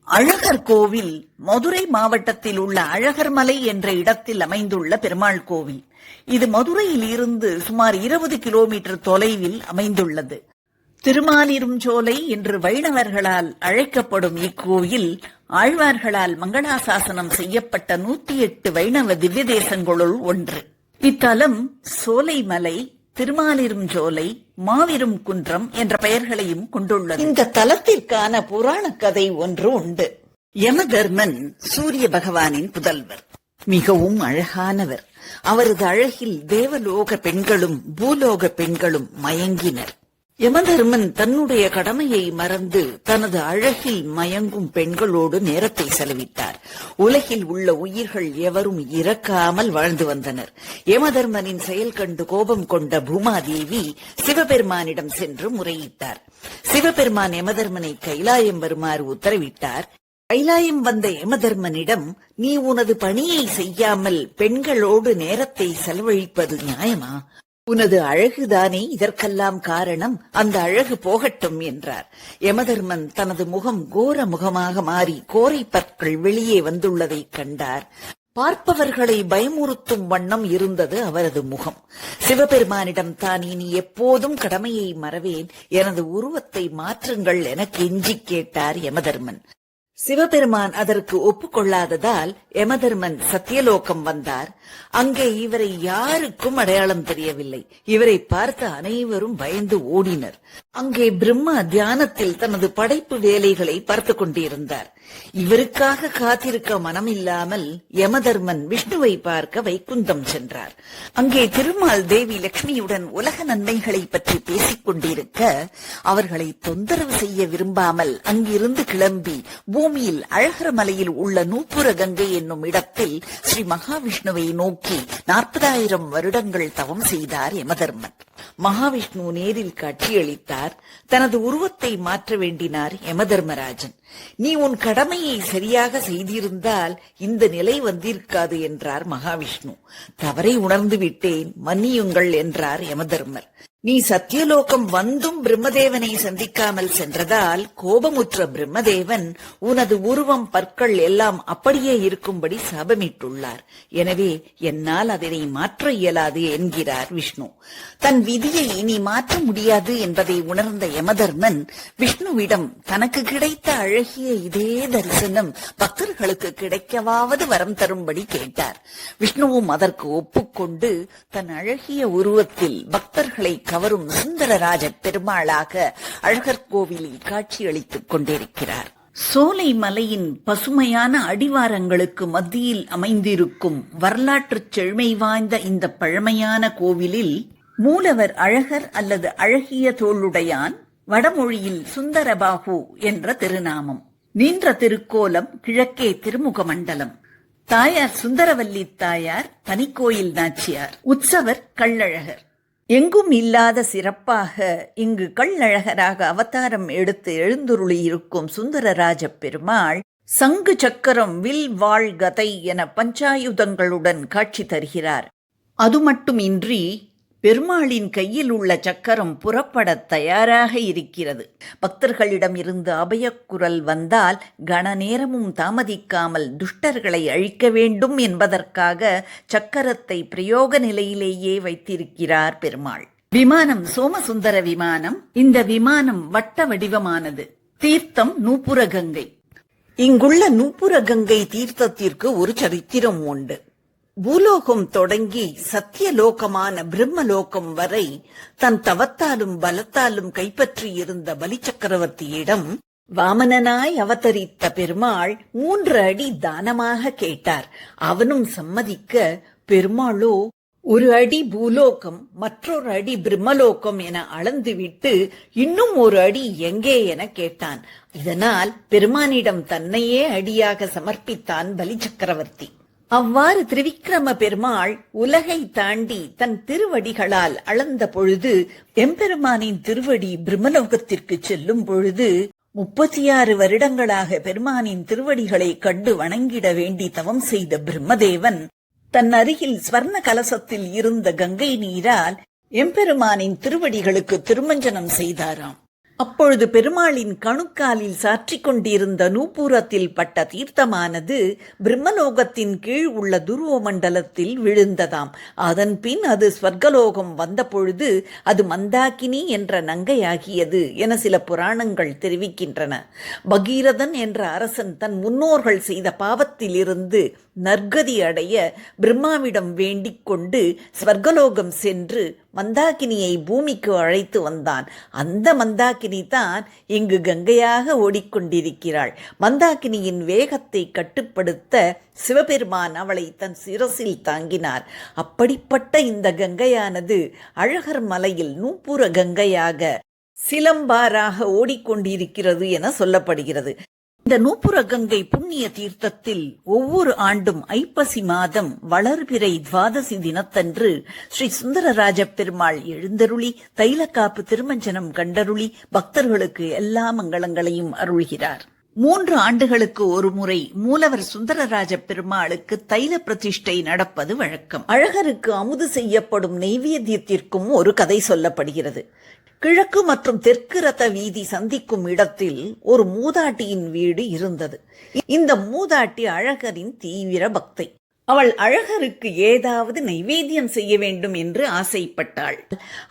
அழகர் கோவில் மதுரை மாவட்டத்தில் உள்ள அழகர் மலை என்ற இடத்தில் அமைந்துள்ள பெருமாள் கோவில். இது மதுரையில் இருந்து சுமார் 20 கிலோமீட்டர் தொலைவில் அமைந்துள்ளது. திருமாலிருஞ்சோலை என்று வைணவர்களால் அழைக்கப்படும் இக்கோயில் ஆழ்வார்களால் மங்களாசாசனம் செய்யப்பட்ட 108 வைணவ திவ்ய தேசங்களுள் ஒன்று. இத்தலம் சோலைமலை, திருமாலிருஞ்சோலை, மாவிரும் குன்றம் என்ற பெயர்களையும் கொண்டுள்ளது. இந்த தலத்திற்கான புராண கதை ஒன்று உண்டு. யமதர்மன் சூரிய பகவானின் புதல்வர், மிகவும் அழகானவர். அவரது அழகில் தேவலோக பெண்களும் பூலோக பெண்களும் மயங்கினர். யமதர்மன் தன்னுடைய கடமையை மறந்து தனது அழகில் மயங்கும் பெண்களோடு நேரத்தை செலவிட்டார். உலகில் உள்ள உயிர்கள் எவரும் இறக்காமல் வாழ்ந்து வந்தனர். யமதர்மனின் செயல் கண்டு கோபம் கொண்ட பூமாதேவி சிவபெருமானிடம் சென்று முறையிட்டார். சிவபெருமான் யமதர்மனை கைலாயம் வருமாறு உத்தரவிட்டார். கைலாயம் வந்த யமதர்மனிடம், நீ உனது பணியை செய்யாமல் பெண்களோடு நேரத்தை செலவழிப்பது நியாயமா? உனது அழகுதானே இதற்கெல்லாம் காரணம், அந்த அழகு போகட்டும் என்றார். யமதர்மன் தனது முகம் கோர முகமாக மாறி கோரை பற்கள் வெளியே வந்துள்ளதை கண்டார். பார்ப்பவர்களை பயமுறுத்தும் வண்ணம் இருந்தது அவரது முகம். சிவபெருமானிடம், தான் இனி எப்போதும் கடமையை மறவேன், எனது உருவத்தை மாற்றுங்கள் என கெஞ்சி கேட்டார் யமதர்மன். சிவபெருமான் அதற்கு ஒப்புக்கொள்ளாததால் யமதர்மன் சத்தியலோகம் வந்தார். அங்கே இவரை யாருக்கும் அடையாளம் தெரியவில்லை. இவரை பார்த்த அனைவரும் பயந்து ஓடினர். அங்கே பிரம்மா தியானத்தில் தனது படைப்பு வேலைகளை பார்த்து கொண்டிருந்தார். இவருக்காக காத்திருக்க மனமில்லாமல் யமதர்மன் விஷ்ணுவை பார்க்க வைகுந்தம் சென்றார். அங்கே திருமால் தேவி லட்சுமியுடன் உலக நன்மைகளை பற்றி பேசிக் கொண்டிருக்க, அவர்களை தொந்தரவு செய்ய விரும்பாமல் அங்கிருந்து கிளம்பி பூமியில் அழகர் மலையில் உள்ள நூப்புர கங்கை என்னும் இடத்தில் ஸ்ரீ மகாவிஷ்ணுவை நோக்கி 40,000 வருடங்கள் தவம் செய்தார் யமதர்மன். மகாவிஷ்ணு நேரில் காட்சியளித்தார். தனது உருவத்தை மாற்ற வேண்டினார் யமதர்மராஜன். நீ உன் கடமையை சரியாக செய்திருந்தால் இந்த நிலை வந்திருக்காது என்றார் மகாவிஷ்ணு. தவறை உணர்ந்து விட்டேன், மன்னியுங்கள் என்றார் யமதர்மர். நீ சத்தியலோகம் வந்தும் பிரம்மதேவனை சந்திக்காமல் சென்றதால் கோபமுற்ற பிரம்மதேவன் உனது உருவம், பற்கள் எல்லாம் அப்படியே இருக்கும்படி சாபமிட்டுள்ளார். எனவே என்னால் அதனை மாற்ற இயலாது என்கிறார் விஷ்ணு. தன் விதியை இனி மாற்ற முடியாது என்பதை உணர்ந்த யமதர்மன் விஷ்ணுவிடம், தனக்கு கிடைத்த அழகிய இதே தரிசனம் பக்தர்களுக்கு கிடைக்கவாவது வரம் தரும்படி கேட்டார். விஷ்ணுவும் அதற்கு ஒப்புக்கொண்டு தன் அழகிய உருவத்தில் பக்தர்களை கவரும் சுந்தரராஜ பெருமாளாக அழகர் கோவிலில் காட்சியளித்துக் கொண்டிருக்கிறார். சோலை மலையின் பசுமையான அடிவாரங்களுக்கு மத்தியில் அமைந்திருக்கும் வரலாற்று செழுமை வாய்ந்த இந்த பழமையான கோவிலில் மூலவர் அழகர் அல்லது அழகிய தோளுடையான், வடமொழியில் சுந்தரபாகு என்ற திருநாமம். நின்ற திருக்கோலம் கிழக்கே திருமுக மண்டலம். தாயார் சுந்தரவல்லி தாயார், தனிக்கோயில் நாச்சியார். உற்சவர் கள்ளழகர். எங்கும் இல்லாத சிறப்பாக இங்கு கள்ளழகராக அவதாரம் எடுத்து எழுந்துருளியிருக்கும் சுந்தரராஜ பெருமாள் சங்கு, சக்கரம், வில், வாழ், கதை என பஞ்சாயுதங்களுடன் காட்சி தருகிறார். அது மட்டுமின்றி பெருமாளின் கையில் உள்ள சக்கரம் புறப்பட தயாராக இருக்கிறது. பக்தர்களிடம் இருந்து அபயக்குரல் வந்தால் கண நேரமும் தாமதிக்காமல் துஷ்டர்களை அழிக்க வேண்டும் என்பதற்காக சக்கரத்தை பிரயோக நிலையிலேயே வைத்திருக்கிறார் பெருமாள். விமானம் சோமசுந்தர விமானம். இந்த விமானம் வட்ட வடிவமானது. தீர்த்தம் நூப்புர கங்கை. இங்குள்ள நூப்புர கங்கை தீர்த்தத்திற்கு ஒரு சரித்திரம் உண்டு. பூலோகம் தொடங்கி சத்தியலோகமான பிரம்மலோகம் வரை தன் தவத்தாலும் பலத்தாலும் கைப்பற்றியிருந்த பலி சக்கரவர்த்தியிடம் வாமனனாய் அவதரித்த பெருமாள் 3 அடி தானமாக கேட்டார். அவனும் சம்மதிக்க, பெருமாளோ 1 அடி பூலோகம், மற்றொரு அடி பிரம்மலோகம் என அளந்துவிட்டு இன்னும் 1 அடி எங்கே என கேட்டான். இதனால் பெருமானிடம் தன்னையே அடியாக சமர்ப்பித்தான் பலி சக்கரவர்த்தி. அவ்வாறு திரிவிக்ரம பெருமாள் உலகை தாண்டி தன் திருவடிகளால் அளந்த பொழுது, எம்பெருமானின் திருவடி பிரம்மலோகத்திற்கு செல்லும் பொழுது 36 வருடங்களாக பெருமானின் திருவடிகளை கண்டு வணங்கிட வேண்டி தவம் செய்த பிரம்மதேவன் தன் அருகில் ஸ்வர்ண கலசத்தில் இருந்த கங்கை நீரால் எம்பெருமானின் திருவடிகளுக்கு திருமஞ்சனம் செய்தாராம். அப்பொழுது பெருமாளின் கணுக்காலில் சாற்றிக் கொண்டிருந்த நூபுரத்தில் பட்ட தீர்த்தமானது பிரம்மலோகத்தின் கீழ் உள்ள துருவ மண்டலத்தில் விழுந்ததாம். அதன் பின் அது ஸ்வர்கலோகம் வந்தபொழுது அது மந்தாகினி என்ற நங்கையாகியது என சில புராணங்கள் தெரிவிக்கின்றன. பகீரதன் என்ற அரசன் தன் முன்னோர்கள் செய்த பாவத்திலிருந்து நற்கதி அடைய பிரம்மாவிடம் வேண்டிக் கொண்டு ஸ்வர்கலோகம் சென்று மந்தாகினியை பூமிக்கு அழைத்து வந்தான். அந்த மந்தாகினி தான் இங்கு கங்கையாக ஓடிக்கொண்டிருக்கிறாள். மந்தாகினியின் வேகத்தை கட்டுப்படுத்த சிவபெருமான் அவளை தன் சிரசில் தாங்கினார். அப்படிப்பட்ட இந்த கங்கையானது அழகர் மலையில் நூப்புர கங்கையாக சிலம்பாராக ஓடிக்கொண்டிருக்கிறது என சொல்லப்படுகிறது. இந்த நூப்புர கங்கை புண்ணிய தீர்த்தத்தில் ஒவ்வொரு ஆண்டும் ஐப்பசி மாதம் வளர்பிறை துவாதசி தினத்தன்று ஸ்ரீ சுந்தரராஜ பெருமாள் எழுந்தருளி தைலக்காப்பு திருமஞ்சனம் கண்டருளி பக்தர்களுக்கு எல்லா மங்களங்களையும் அருள்கிறார். 3 ஆண்டுகளுக்கு ஒரு முறை மூலவர் சுந்தரராஜ பெருமாளுக்கு தைல பிரதிஷ்டை நடப்பது வழக்கம். அழகருக்கு அமுது செய்யப்படும் நெய்வேத்தியத்திற்கும் ஒரு கதை சொல்லப்படுகிறது. கிழக்கு மற்றும் தெற்கு ரத வீதி சந்திக்கும் இடத்தில் ஒரு மூதாட்டியின் வீடு இருந்தது. இந்த மூதாட்டி அழகரின் தீவிர பக்தை. அவள் அழகருக்கு ஏதாவது நைவேத்தியம் செய்ய வேண்டும் என்று ஆசைப்பட்டாள்.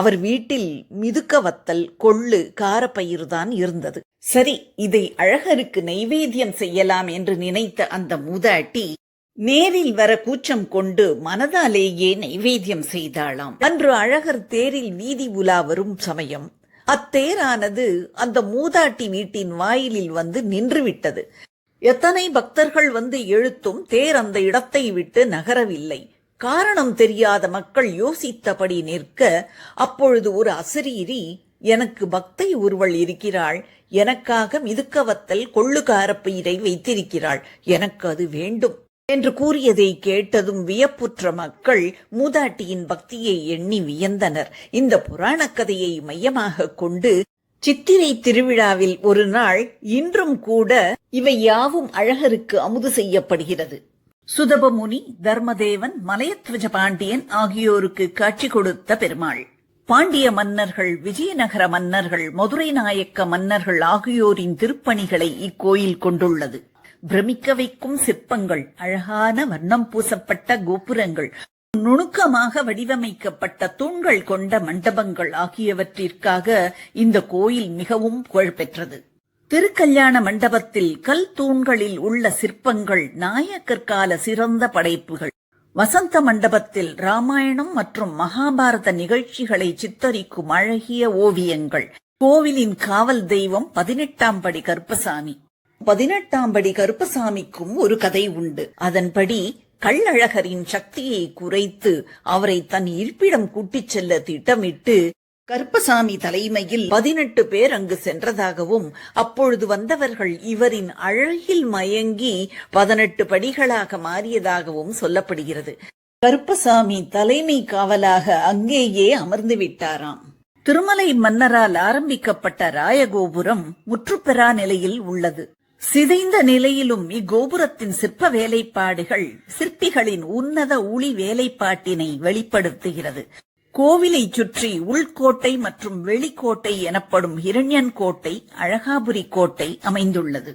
அவர் வீட்டில் மிதுக்க வத்தல், கொள்ளு, காரப்பயிர்தான் இருந்தது. சரி, இதை அழகருக்கு நைவேத்தியம் செய்யலாம் என்று நினைத்த அந்த மூதாட்டி நேரில் வர கூச்சம் கொண்டு மனதாலேயே நைவேத்தியம் செய்தாளாம். அன்று அழகர் தேரில் வீதி உலா வரும் சமயம் அத்தேரானது அந்த மூதாட்டி வீட்டின் வாயிலில் வந்து நின்றுவிட்டது. எத்தனை பக்தர்கள் வந்து இழுத்தும் தேர் அந்த இடத்தை விட்டு நகரவில்லை. காரணம் தெரியாத மக்கள் யோசித்தபடி நிற்க, அப்பொழுது ஒரு அசரீரி, எனக்கு பக்தை ஒருவள் இருக்கிறாள், எனக்காக மிதுக்கவத்தல் கொள்ளுகாரப்பயிரை வைத்திருக்கிறாள், எனக்கு அது வேண்டும் என்று கூறியதை கேட்டதும் வியப்புற்ற மக்கள் மூதாட்டியின் பக்தியை எண்ணி வியந்தனர். இந்த புராண கதையை மையமாக கொண்டு சித்திரை திருவிழாவில் ஒரு நாள் இன்றும் கூட இவை யாவும் அழகருக்கு அமுது செய்யப்படுகிறது. சுதபமுனி, தர்மதேவன், மலையத்வஜ பாண்டியன் ஆகியோருக்கு காட்சி கொடுத்த பெருமாள். பாண்டிய மன்னர்கள், விஜயநகர மன்னர்கள், மதுரை நாயக்க மன்னர்கள் ஆகியோரின் திருப்பணிகளை இக்கோயில் கொண்டுள்ளது. பிரமிக்க வைக்கும் சிற்பங்கள், அழகான வர்ணம் பூசப்பட்ட கோபுரங்கள், நுணுக்கமாக வடிவமைக்கப்பட்ட தூண்கள் கொண்ட மண்டபங்கள் ஆகியவற்றிற்காக இந்த கோயில் மிகவும் புகழ்பெற்றது. திருக்கல்யாண மண்டபத்தில் கல் தூண்களில் உள்ள சிற்பங்கள் நாயக்கற்கால சிறந்த படைப்புகள். வசந்த மண்டபத்தில் ராமாயணம் மற்றும் மகாபாரத நிகழ்ச்சிகளை சித்தரிக்கும் அழகிய ஓவியங்கள். கோவிலின் காவல் தெய்வம் 18ஆம் படி கருப்பசாமி. 18ஆம் படி கருப்பசாமிக்கும் ஒரு கதை உண்டு. அதன்படி கள்ளழகரின் சக்தியை குறைத்து அவரை தன் இருப்பிடம் கூட்டிச் செல்ல திட்டமிட்டு கருப்பசாமி தலைமையில் 18 பேர் அங்கு சென்றதாகவும், அப்பொழுது வந்தவர்கள் இவரின் அழகில் மயங்கி 18 படிகளாக மாறியதாகவும் சொல்லப்படுகிறது. கருப்பசாமி தலைமை காவலாக அங்கேயே அமர்ந்து விட்டாராம். திருமலை மன்னரால் ஆரம்பிக்கப்பட்ட ராயகோபுரம் முற்றுப்பெறா நிலையில் உள்ளது. சிதைந்த நிலையிலும் இக்கோபுரத்தின் சிற்ப வேலைப்பாடுகள் சிற்பிகளின் உன்னத உளி வேலைப்பாட்டினை வெளிப்படுத்துகிறது. கோவிலை சுற்றி உள்கோட்டை மற்றும் வெளிக்கோட்டை எனப்படும் இரண்யன் கோட்டை, அழகாபுரி கோட்டை அமைந்துள்ளது.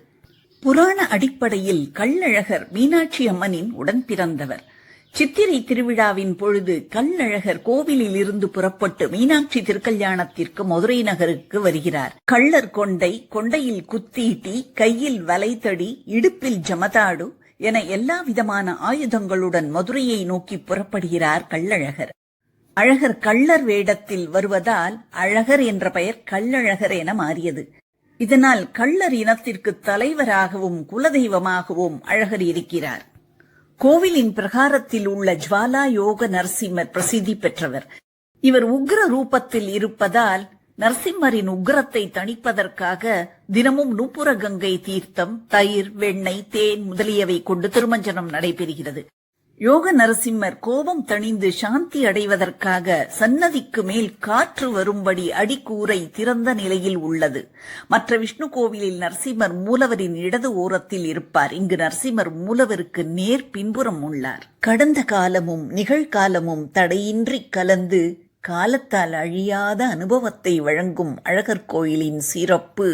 புராண அடிப்படையில் கள்ளழகர் மீனாட்சி அம்மனின் உடன் பிறந்தவர். சித்திரை திருவிழாவின் பொழுது கள்ளழகர் கோவிலில் இருந்து புறப்பட்டு மீனாட்சி திருக்கல்யாணத்திற்கு மதுரை நகருக்கு வருகிறார். கள்ளர் கொண்டை, கொண்டையில் குத்தீட்டி, கையில் வலைத்தடி, இடுப்பில் ஜமதாடு என எல்லா விதமான ஆயுதங்களுடன் மதுரையை நோக்கி புறப்படுகிறார் கள்ளழகர். அழகர் கள்ளர் வேடத்தில் வருவதால் அழகர் என்ற பெயர் கள்ளழகர் என மாறியது. இதனால் கள்ளர் இனத்திற்கு தலைவராகவும் குலதெய்வமாகவும் அழகர் இருக்கிறார். கோவிலின் பிரகாரத்தில் உள்ள ஜுவாலா யோக நரசிம்மர் பிரசித்தி பெற்றவர். இவர் உக்ர ரூபத்தில் இருப்பதால் நரசிம்மரின் உக்ரத்தை தணிப்பதற்காக தினமும் நூப்புர கங்கை தீர்த்தம், தயிர், வெண்ணெய், தேன் முதலியவை கொண்டு திருமஞ்சனம் நடைபெறுகிறது. யோக நரசிம்மர் கோபம் தணிந்து சாந்தி அடைவதற்காக சன்னதிக்கு மேல் காற்று வரும்படி அடிக்கூரை திறந்த நிலையில் உள்ளது. மற்ற விஷ்ணு கோவிலில் நரசிம்மர் மூலவரின் இடது ஓரத்தில் இருப்பார். இங்கு நரசிம்மர் மூலவருக்கு நேர் பின்புறம் உள்ளார். கடந்த காலமும் நிகழ்காலமும் தடையின்றி கலந்து காலத்தால் அழியாத அனுபவத்தை வழங்கும் அழகர் கோயிலின் சிறப்பு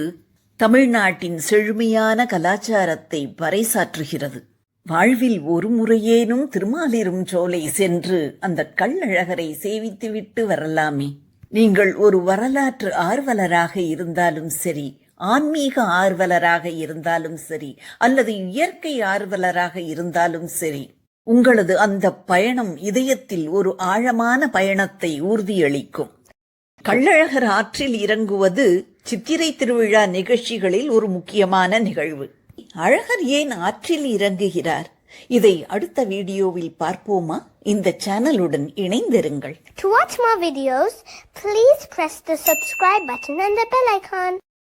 தமிழ்நாட்டின் செழுமையான கலாச்சாரத்தை பறைசாற்றுகிறது. வாழ்வில் ஒரு முறையேனும் திருமாலிரும் சோலை சென்று அந்த கள்ளழகரை சேவித்துவிட்டு வரலாமே. நீங்கள் ஒரு வரலாற்று ஆர்வலராக இருந்தாலும் சரி, ஆன்மீக ஆர்வலராக இருந்தாலும் சரி, அல்லது இயற்கை ஆர்வலராக இருந்தாலும் சரி, உங்களது அந்த பயணம் இதயத்தில் ஒரு ஆழமான பயணத்தை உறுதியளிக்கும். கள்ளழகர் ஆற்றில் இறங்குவது சித்திரை திருவிழா நிகழ்ச்சிகளில் ஒரு முக்கியமான நிகழ்வு. அழகர் ஏன் ஆற்றில் இறங்குகிறார்? இதை அடுத்த வீடியோவில் பார்ப்போமா? இந்த சேனலுடன் இணைந்திருங்கள். To watch more videos, please press the subscribe button and the bell icon.